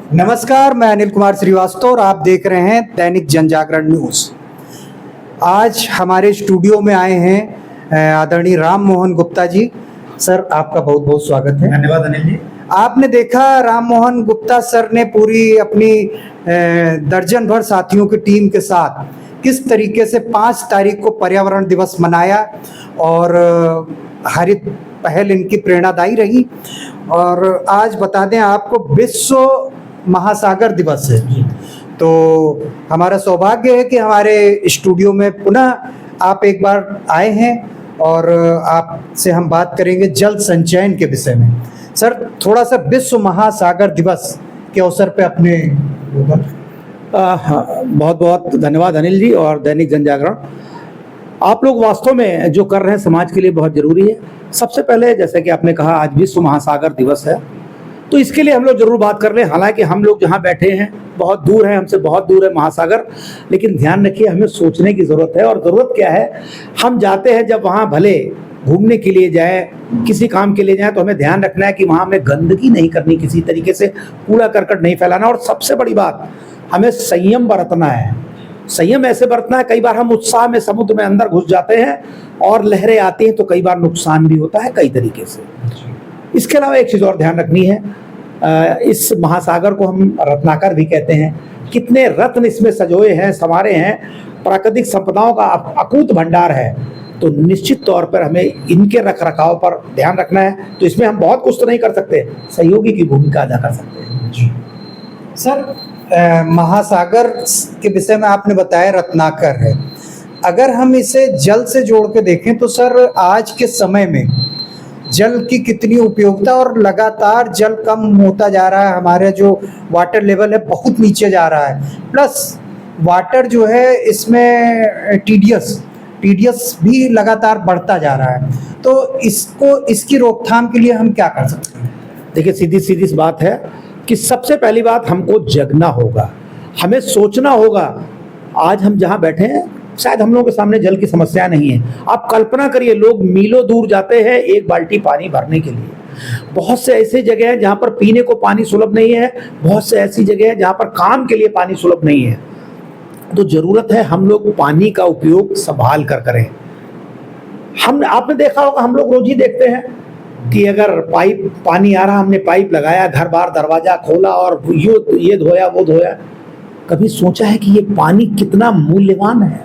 नमस्कार, मैं अनिल कुमार श्रीवास्तव और आप देख रहे हैं दैनिक जनजागरण न्यूज़। आज हमारे स्टूडियो में आए हैं आदरणीय राम मोहन गुप्ता जी। सर, आपका बहुत बहुत स्वागत है। धन्यवाद अनिल जी। आपने देखा राम मोहन गुप्ता सर ने पूरी अपनी दर्जन भर साथियों की टीम के साथ किस तरीके से 5 तारीख को पर्यावरण दिवस मनाया और हरित पहल इनकी प्रेरणादायी रही। और आज बता दें आपको, विश्व महासागर दिवस है। तो हमारा सौभाग्य है कि हमारे स्टूडियो में पुनः आप एक बार आए हैं और आपसे हम बात करेंगे जल संचयन के विषय में। सर, थोड़ा सा विश्व महासागर दिवस के अवसर पे अपने बहुत बहुत धन्यवाद अनिल जी और दैनिक जनजागरण। आप लोग वास्तव में जो कर रहे हैं समाज के लिए बहुत जरूरी है। सबसे पहले, जैसे कि आपने कहा, आज विश्व महासागर दिवस है, तो इसके लिए हम लोग जरूर बात कर रहे हैं। हालांकि हम लोग जहाँ बैठे हैं बहुत दूर है, हमसे बहुत दूर है महासागर, लेकिन ध्यान रखिए हमें सोचने की ज़रूरत है। और ज़रूरत क्या है, हम जाते हैं जब वहाँ भले घूमने के लिए जाए, किसी काम के लिए जाए, तो हमें ध्यान रखना है कि वहाँ हमें गंदगी नहीं करनी, किसी तरीके से कूड़ा करकट नहीं फैलाना। और सबसे बड़ी बात, हमें संयम बरतना है। संयम ऐसे बरतना है, कई बार हम उत्साह में समुद्र में अंदर घुस जाते हैं और लहरें आती हैं, तो कई बार नुकसान भी होता है कई तरीके से। इसके अलावा एक चीज़ और ध्यान रखनी है, इस महासागर को हम रत्नाकर भी कहते हैं। कितने रत्न इसमें सजोए हैं, संवारे हैं, प्राकृतिक संपदाओं का अकूत भंडार है। तो निश्चित तौर पर हमें इनके रख रखाव पर ध्यान रखना है। तो इसमें हम बहुत कुछ तो नहीं कर सकते, सहयोगी की भूमिका अदा कर सकते हैं। जी सर, महासागर के विषय में आपने बताया रत्नाकर है। अगर हम इसे जल से जोड़ के देखें तो सर, आज के समय में जल की कितनी उपयोगिता, और लगातार जल कम होता जा रहा है। हमारे जो वाटर लेवल है बहुत नीचे जा रहा है, प्लस वाटर जो है इसमें टीडीएस भी लगातार बढ़ता जा रहा है। तो इसकी रोकथाम के लिए हम क्या कर सकते हैं? देखिए, सीधी सीधी सी बात है कि सबसे पहली बात, हमको जगना होगा, हमें सोचना होगा। आज हम जहाँ बैठे हैं, शायद हम लोगों के सामने जल की समस्या नहीं है। आप कल्पना करिए, लोग मीलों दूर जाते हैं एक बाल्टी पानी भरने के लिए। बहुत से ऐसी जगह हैं जहाँ पर पीने को पानी सुलभ नहीं है, बहुत से ऐसी जगह है जहाँ पर काम के लिए पानी सुलभ नहीं है। तो जरूरत है हम लोग पानी का उपयोग संभाल कर करें। आपने देखा होगा, हम लोग रोज ही देखते हैं कि अगर पाइप पानी आ रहा, हमने पाइप लगाया, घर बार दरवाजा खोला और ये धोया वो धोया। कभी सोचा है कि ये पानी कितना मूल्यवान है?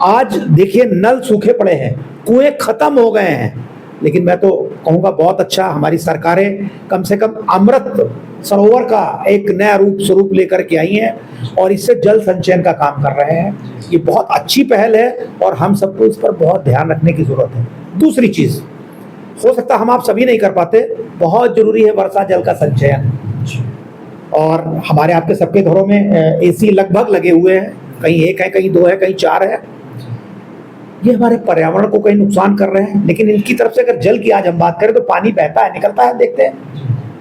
आज देखिए, नल सूखे पड़े हैं, कुएं खत्म हो गए हैं, लेकिन मैं तो कहूँगा बहुत अच्छा, हमारी सरकारें कम से कम अमृत सरोवर का एक नया स्वरूप लेकर के आई हैं और इससे जल संचयन का काम कर रहे हैं। ये बहुत अच्छी पहल है और हम सबको इस पर बहुत ध्यान रखने की जरूरत है। दूसरी चीज, हो सकता हम आप सभी नहीं कर पाते, बहुत जरूरी है वर्षा जल का संचयन। और हमारे आपके सबके घरों में एसी लगभग लगे हुए हैं, कहीं 1 है, कहीं 2 है, कहीं 4 है। ये हमारे पर्यावरण को कहीं नुकसान कर रहे हैं, लेकिन इनकी तरफ से अगर जल की आज हम बात करें तो पानी बहता है, निकलता है, देखते हैं।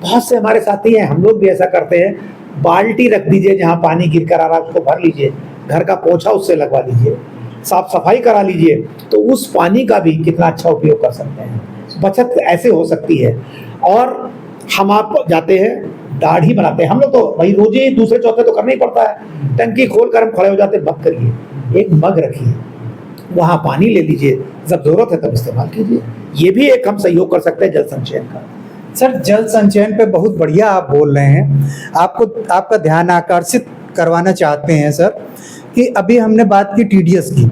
बहुत से हमारे साथी हैं, हम लोग भी ऐसा करते हैं, बाल्टी रख दीजिए जहाँ पानी गिर कर आ रहा है उसको भर लीजिए, घर का पोछा उससे लगवा लीजिए, साफ सफाई करा लीजिए, तो उस पानी का भी कितना अच्छा उपयोग कर सकते हैं। बचत ऐसे हो सकती है। और हम आप जाते हैं, दाढ़ी बनाते हैं, हम लोग तो भाई रोज ही दूसरे चौथे तो करना ही पड़ता है। टंकी खोल कर हम खड़े हो जाते हैं, मग करिए, एक मग रखिए, वहाँ पानी ले लीजिए, जब जरूरत है तब इस्तेमाल कीजिए। ये भी एक हम सहयोग कर सकते हैं जल संचयन का। सर, जल संचयन पे बहुत बढ़िया आप बोल रहे हैं। आपका ध्यान आकर्षित करवाना चाहते हैं सर कि अभी हमने बात की टीडीएस की,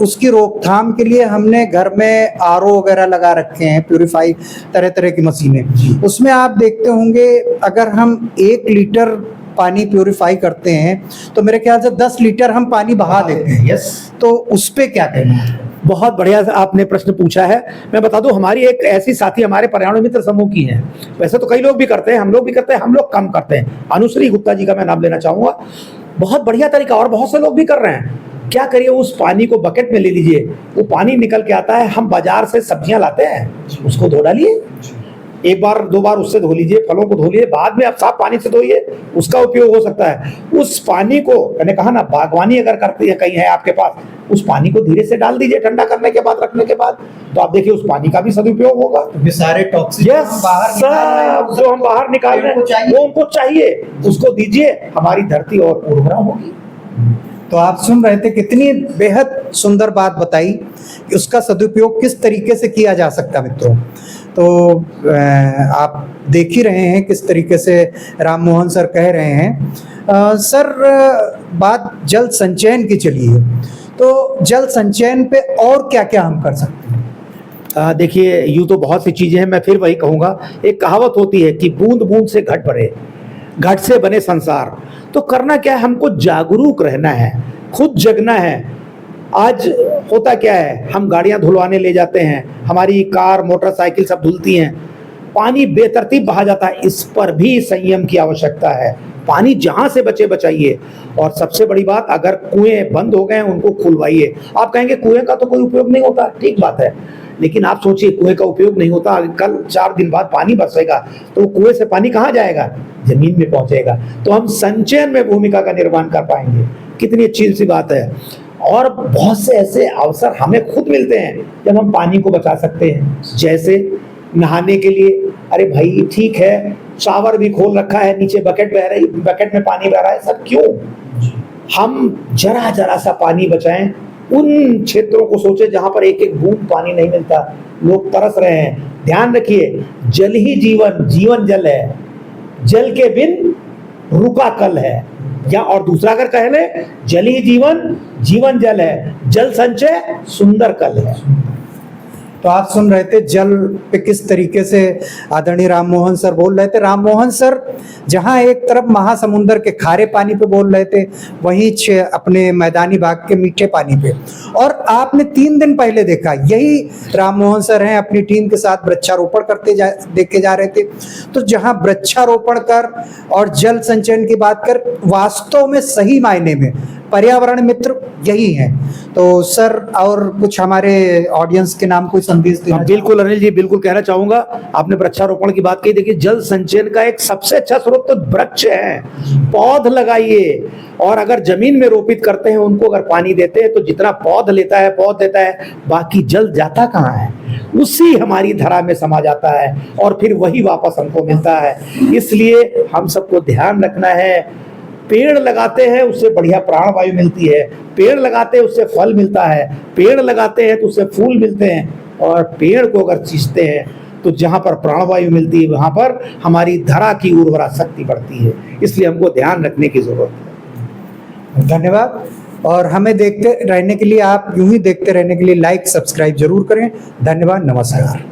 उसकी रोकथाम के लिए हमने घर में आरओ वगैरह लगा रखे हैं, प्यूरिफाई तरह तरह की मशीनें। उसमें आप देखते होंगे, अगर हम 1 लीटर पानी प्यूरिफाई करते हैं तो मेरे ख्याल से 10 लीटर हम पानी बहा देते हैं। यस, तो उस पे क्या कहना है? बहुत बढ़िया आपने प्रश्न पूछा है। मैं बता दूं, हमारी एक ऐसी साथी हमारे पर्यावरण मित्र समूह की है। वैसे तो कई लोग भी करते हैं, हम लोग भी करते हैं, हम लोग कम करते हैं। अनुश्री गुप्ता जी का मैं नाम लेना चाहूंगा। बहुत बढ़िया तरीका, और बहुत से लोग भी कर रहे हैं। क्या करिए, उस पानी को बकेट में ले लीजिए, वो पानी निकल के आता है। हम बाजार से सब्जियां लाते हैं, उसको धो डालिए, एक बार दो बार उससे धो लीजिए, फलों को धो लीजिए, बाद में आप साफ पानी से धोइए, उसका उपयोग हो सकता है। उस पानी को, मैंने कहा ना, बागवानी अगर करती है कहीं है आपके पास, उस पानी को धीरे से डाल दीजिए ठंडा करने के बाद, रखने के बाद, तो आप देखिए उस पानी का भी सदुपयोग होगा। ये सारे टॉक्सिक सब जो हम बाहर निकाल रहे हैं वो उनको चाहिए, उसको दीजिए, हमारी धरती और उर्वरा होगी। तो आप सुन रहे थे, कितनी बेहद सुंदर बात बताई कि उसका सदुपयोग किस तरीके से किया जा सकता है मित्रों। तो आप देख ही रहे हैं किस तरीके से राम मोहन सर कह रहे हैं। सर, बात जल संचयन की चली है, तो जल संचयन पे और क्या क्या हम कर सकते हैं? देखिए, यूँ तो बहुत सी चीज़ें हैं, मैं फिर वही कहूँगा, एक कहावत होती है कि बूंद बूंद से घट भरे, घट से बने संसार। तो करना क्या है, हमको जागरूक रहना है, खुद जगना है। आज होता क्या है, हम गाड़ियां धुलवाने ले जाते हैं, हमारी कार मोटरसाइकिल सब धुलती हैं, पानी बेतरतीब बहा जाता है, इस पर भी संयम की आवश्यकता है। पानी जहां से बचे बचाइए। और सबसे बड़ी बात, अगर कुएं बंद हो गए हैं उनको खुलवाइए। आप कहेंगे कुएं का तो कोई उपयोग नहीं होता, ठीक बात है, लेकिन आप सोचिए कुएं का उपयोग नहीं होता, कल 4 दिन बाद पानी बरसेगा तो कुएं से पानी कहाँ जाएगा, जमीन में पहुंचेगा। तो हम संचयन में भूमिका का निर्माण कर पाएंगे, कितनी अच्छी सी बात है। और बहुत से ऐसे अवसर हमें खुद मिलते हैं जब हम पानी को बचा सकते हैं, जैसे नहाने के लिए, अरे भाई ठीक है, शावर भी खोल रखा है, नीचे बकेट बह रही, बकेट में पानी बह रहा है, सब क्यों? हम जरा जरा सा पानी बचाएं, उन क्षेत्रों को सोचें जहां पर एक एक बूंद पानी नहीं मिलता, लोग तरस रहे हैं। ध्यान रखिए, जल ही जीवन, जीवन जल है, जल के बिन रुका कल है, या और दूसरा अगर कह ले, जल ही जीवन, जीवन जल है, जल संचय सुंदर कल है। तो आप सुन रहे थे जल पे किस तरीके से आदरणीय राम मोहन सर बोल रहे थे। राम मोहन सर जहां एक तरफ महासमुंदर के खारे पानी पे बोल रहे थे, वहीं अपने मैदानी भाग के मीठे पानी पे। और आपने 3 दिन पहले देखा, यही राम मोहन सर हैं, अपनी टीम के साथ वृक्षारोपण देखे जा रहे थे। तो जहां वृक्षारोपण कर और जल संचयन की बात कर, वास्तव में सही मायने में पर्यावरण मित्र यही हैं। तो सर, और कुछ हमारे ऑडियंस के नाम कोई संदेश देना? बिल्कुल अनिल जी, बिल्कुल कहना चाहूंगा। आपने वृक्षारोपण की बात कही, देखिए जल संचयन का एक सबसे अच्छा स्रोत तो वृक्ष है। पौध लगाइए, और अगर जमीन में रोपित करते हैं उनको अगर पानी देते हैं, तो जितना पौध लेता है, बाकी जल जाता कहाँ है, उसी हमारी धरा में समा जाता है और फिर वही वापस हमको मिलता है। इसलिए हम सबको ध्यान रखना है, पेड़ लगाते हैं उससे बढ़िया प्राणवायु मिलती है, पेड़ लगाते हैं उससे फल मिलता है, पेड़ लगाते हैं तो उससे फूल मिलते हैं, और पेड़ को अगर सींचते हैं तो जहाँ पर प्राणवायु मिलती है वहाँ पर हमारी धरा की उर्वरा शक्ति बढ़ती है। इसलिए हमको ध्यान रखने की जरूरत है। धन्यवाद। और हमें देखते रहने के लिए, आप यूं ही देखते रहने के लिए लाइक सब्सक्राइब जरूर करें। धन्यवाद, नमस्कार।